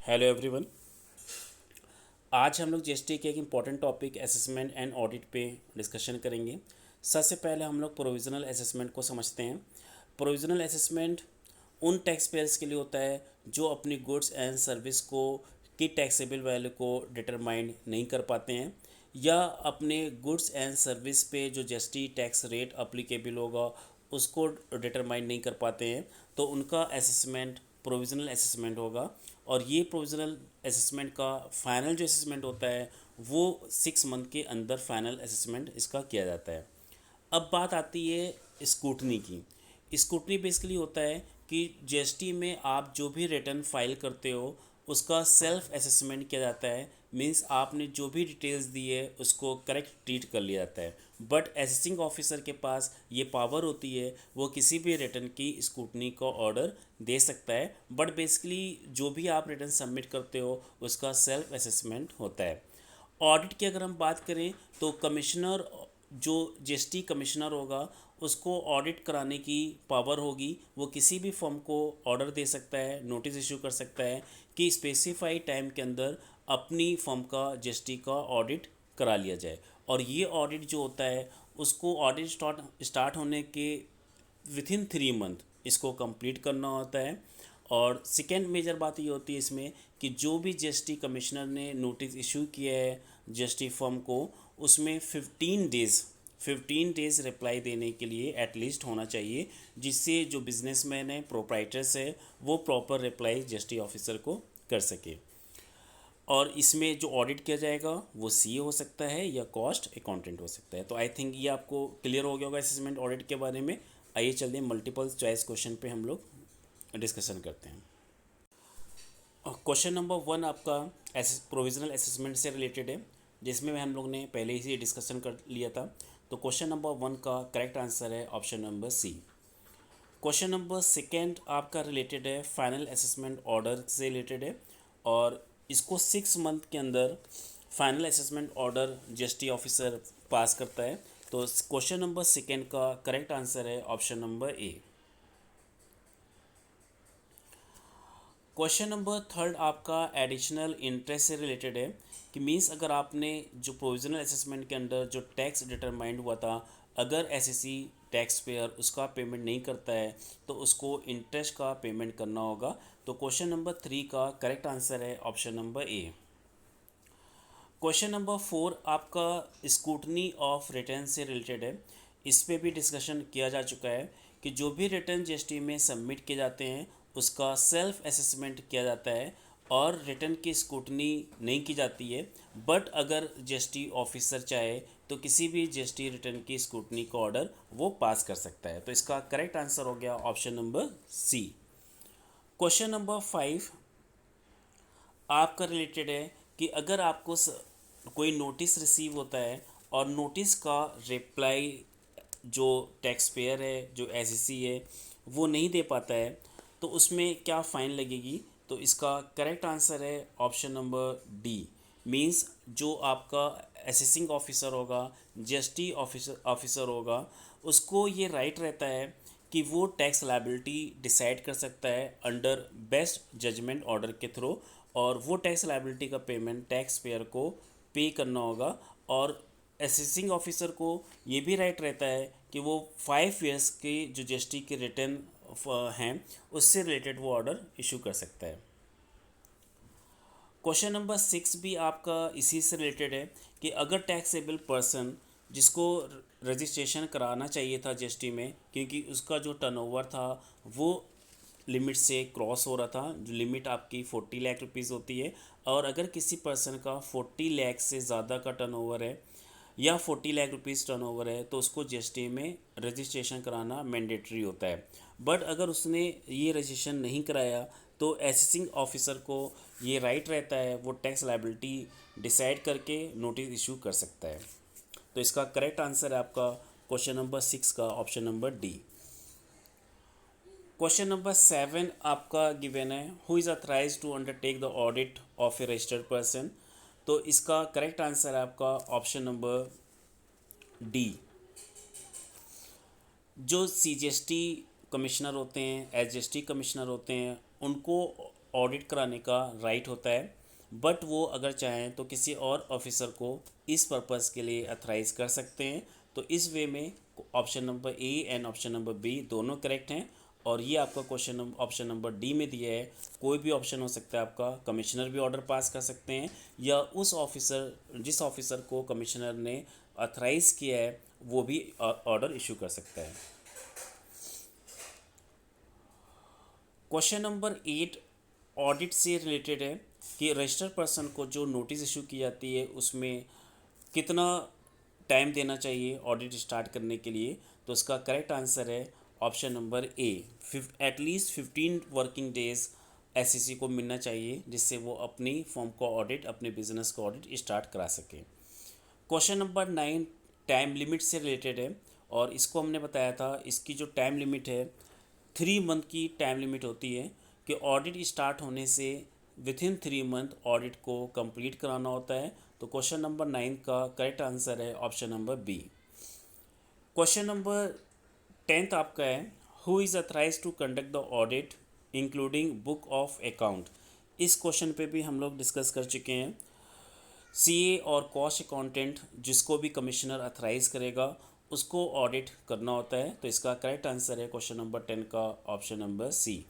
Hello everyone. आज हम लोग जीएसटी के एक important topic assessment and audit पे डिस्कशन करेंगे। सबसे पहले हम लोग प्रोविज़नल असेसमेंट को समझते हैं। प्रोविज़नल असेसमेंट उन टैक्स पेयर्स के लिए होता है जो अपनी गुड्स एंड सर्विस को की टैक्सेबल वैल्यू को डिटरमाइन नहीं कर पाते हैं या अपने गुड्स एंड सर्विस पे जो जीएसटी टैक्स रेट अप्लीकेबल होगा उसको डिटरमाइन नहीं कर पाते हैं, तो उनका असेसमेंट प्रोविज़नल असेसमेंट होगा। और ये प्रोविज़नल असेसमेंट का फाइनल जो असेसमेंट होता है वो 6 मंथ के अंदर फाइनल असेसमेंट इसका किया जाता है। अब बात आती है स्क्रूटनी की। स्क्रूटनी बेसिकली होता है कि जीएसटी में आप जो भी रिटर्न फाइल करते हो उसका सेल्फ असेसमेंट किया जाता है। मींस आपने जो भी डिटेल्स दी है उसको करेक्ट ट्रीट कर लिया जाता है। बट असेसिंग ऑफिसर के पास ये पावर होती है, वो किसी भी रिटर्न की स्क्रूटनी का ऑर्डर दे सकता है। बट बेसिकली जो भी आप रिटर्न सबमिट करते हो उसका सेल्फ असेसमेंट होता है। ऑडिट की अगर हम बात करें तो कमिश्नर, जो जीएसटी कमिश्नर होगा उसको ऑडिट कराने की पावर होगी। वो किसी भी फर्म को ऑर्डर दे सकता है, नोटिस इशू कर सकता है कि स्पेसिफाइड टाइम के अंदर अपनी फर्म का जीएसटी का ऑडिट करा लिया जाए। और ये ऑडिट जो होता है उसको ऑडिट स्टार्ट होने के विथिन 3 मंथ इसको कंप्लीट करना होता है। और सेकेंड मेजर बात ये होती है इसमें कि जो भी जीएसटी कमिश्नर ने नोटिस इशू किया है जीएसटी फर्म को, उसमें 15 डेज़ रिप्लाई देने के लिए एटलीस्ट होना चाहिए, जिससे जो बिजनेसमैन है, प्रोप्राइटर्स है, वो प्रॉपर रिप्लाई जीएसटी ऑफिसर को कर सके। और इसमें जो ऑडिट किया जाएगा वो सीए हो सकता है या कॉस्ट अकाउंटेंट हो सकता है। तो आई थिंक ये आपको क्लियर हो गया होगा असेसमेंट ऑडिट के बारे में। आइए चलते हैं मल्टीपल चॉइस क्वेश्चन पे हम लोग डिस्कशन करते हैं। क्वेश्चन नंबर 1 आपका प्रोविजनल असेसमेंट से रिलेटेड है, जिसमें हम लोग ने पहले ही से डिस्कशन कर लिया था। तो क्वेश्चन नंबर 1 का करेक्ट आंसर है option number C. Question number second आपका रिलेटेड है फाइनल असेसमेंट ऑर्डर से रिलेटेड है, और इसको 6 मंथ के अंदर final assessment order GST officer pass करता है। तो क्वेश्चन नंबर सेकेंड का करेक्ट आंसर है option number A. Question number third आपका एडिशनल इंटरेस्ट से रिलेटेड है कि मीन्स अगर आपने जो प्रोविजनल असेसमेंट के अंदर जो टैक्स डिटरमाइंड हुआ था, अगर एसएससी टैक्स पेयर उसका पेमेंट नहीं करता है तो उसको इंटरेस्ट का पेमेंट करना होगा। तो क्वेश्चन नंबर 3 का करेक्ट आंसर है option number A. Question number 4 आपका स्क्रूटनी ऑफ रिटर्न से रिलेटेड है। इस पे भी डिस्कशन किया जा चुका है कि जो भी रिटर्न जीएसटी में सबमिट किए जाते हैं उसका सेल्फ असेसमेंट किया जाता है और रिटर्न की स्क्रूटनी नहीं की जाती है। बट अगर जीएसटी ऑफिसर चाहे तो किसी भी जीएसटी रिटर्न की स्क्रूटनी का ऑर्डर वो पास कर सकता है। तो इसका करेक्ट आंसर हो गया option number C. Question number 5 आपका रिलेटेड है कि अगर आपको कोई नोटिस रिसीव होता है और नोटिस का रिप्लाई जो टैक्स पेयर है, जो एसईसी है, वो नहीं दे पाता है तो उसमें क्या फ़ाइन लगेगी। तो इसका करेक्ट आंसर है ऑप्शन नंबर डी। मींस जो आपका असेसिंग ऑफिसर होगा, जीएसटी ऑफिसर होगा, उसको ये राइट रहता है कि वो टैक्स लायबिलिटी डिसाइड कर सकता है अंडर बेस्ट जजमेंट ऑर्डर के थ्रू, और वो टैक्स लायबिलिटी का पेमेंट टैक्स पेयर को पे करना होगा। और असेसिंग ऑफिसर को ये भी राइट रहता है कि वो 5 ईयर्स के जो जीएसटी के रिटर्न हैं उससे रिलेटेड वो ऑर्डर इशू कर सकता है। क्वेश्चन नंबर 6 भी आपका इसी से रिलेटेड है कि अगर टैक्सेबल पर्सन जिसको रजिस्ट्रेशन कराना चाहिए था जीएसटी में, क्योंकि उसका जो टर्नओवर था वो लिमिट से क्रॉस हो रहा था, जो लिमिट आपकी 40 लाख रुपीज़ होती है, और अगर किसी पर्सन का 40 लाख से ज़्यादा का टर्नओवर है या 40 लाख रुपीज़ टर्नओवर है तो उसको जीएसटी में रजिस्ट्रेशन कराना मैंडेटरी होता है। बट अगर उसने ये रजिस्ट्रेशन नहीं कराया तो असेसिंग ऑफिसर को ये राइट रहता है, वो टैक्स लायबिलिटी डिसाइड करके नोटिस इशू कर सकता है। तो इसका करेक्ट आंसर है आपका क्वेश्चन नंबर 6 का option number D. Question number 7 आपका गिवन है who is authorised to undertake the audit of a registered person. तो इसका करेक्ट आंसर है आपका ऑप्शन नंबर डी। जो सीजीएसटी कमिश्नर होते हैं, एसजीएसटी कमिश्नर होते हैं, उनको ऑडिट कराने का राइट होता है, बट वो अगर चाहें तो किसी और ऑफिसर को इस पर्पज़ के लिए अथराइज कर सकते हैं। तो इस वे में option number A and option number B दोनों करेक्ट हैं। और ये आपका क्वेश्चन ऑप्शन नंबर डी में दिया है, कोई भी ऑप्शन हो सकता है आपका। कमिश्नर भी ऑर्डर पास कर सकते हैं या उस ऑफिसर जिस ऑफिसर को कमिश्नर ने अथराइज किया है वो भी ऑर्डर इशू कर सकता है। क्वेश्चन नंबर 8 ऑडिट से रिलेटेड है कि रजिस्टर्ड पर्सन को जो नोटिस इशू की जाती है उसमें कितना टाइम देना चाहिए ऑडिट स्टार्ट करने के लिए। तो उसका करेक्ट आंसर है ऑप्शन नंबर ए, एटलीस्ट 15 वर्किंग डेज एसईसी को मिलना चाहिए, जिससे वो अपनी फर्म को ऑडिट, अपने बिजनेस को ऑडिट स्टार्ट करा सके। क्वेश्चन नंबर 9 टाइम लिमिट से रिलेटेड है और इसको हमने बताया था, इसकी जो टाइम लिमिट है 3 मंथ की टाइम लिमिट होती है कि ऑडिट स्टार्ट होने से विथिन 3 मंथ ऑडिट को कंप्लीट कराना होता है। तो क्वेश्चन नंबर 9 का करेक्ट आंसर है option number B. Question number 10th आपका है, who is authorised to conduct the audit including book of account. इस क्वेश्चन पे भी हम लोग डिस्कस कर चुके हैं। सीए और कॉस्ट अकाउंटेंट जिसको भी कमिश्नर अथराइज करेगा उसको ऑडिट करना होता है। तो इसका करेक्ट आंसर है क्वेश्चन नंबर 10 का ऑप्शन नंबर सी।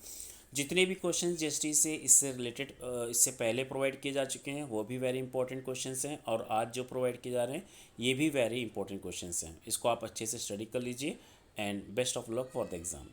जितने भी क्वेश्चन जीएसटी से इससे रिलेटेड इससे पहले प्रोवाइड किए जा चुके हैं वो भी वेरी इंपॉर्टेंट क्वेश्चंस हैं, और आज जो प्रोवाइड किए जा रहे हैं ये भी वेरी इंपॉर्टेंट क्वेश्चंस हैं। इसको आप अच्छे से स्टडी कर लीजिए and best of luck for the exam.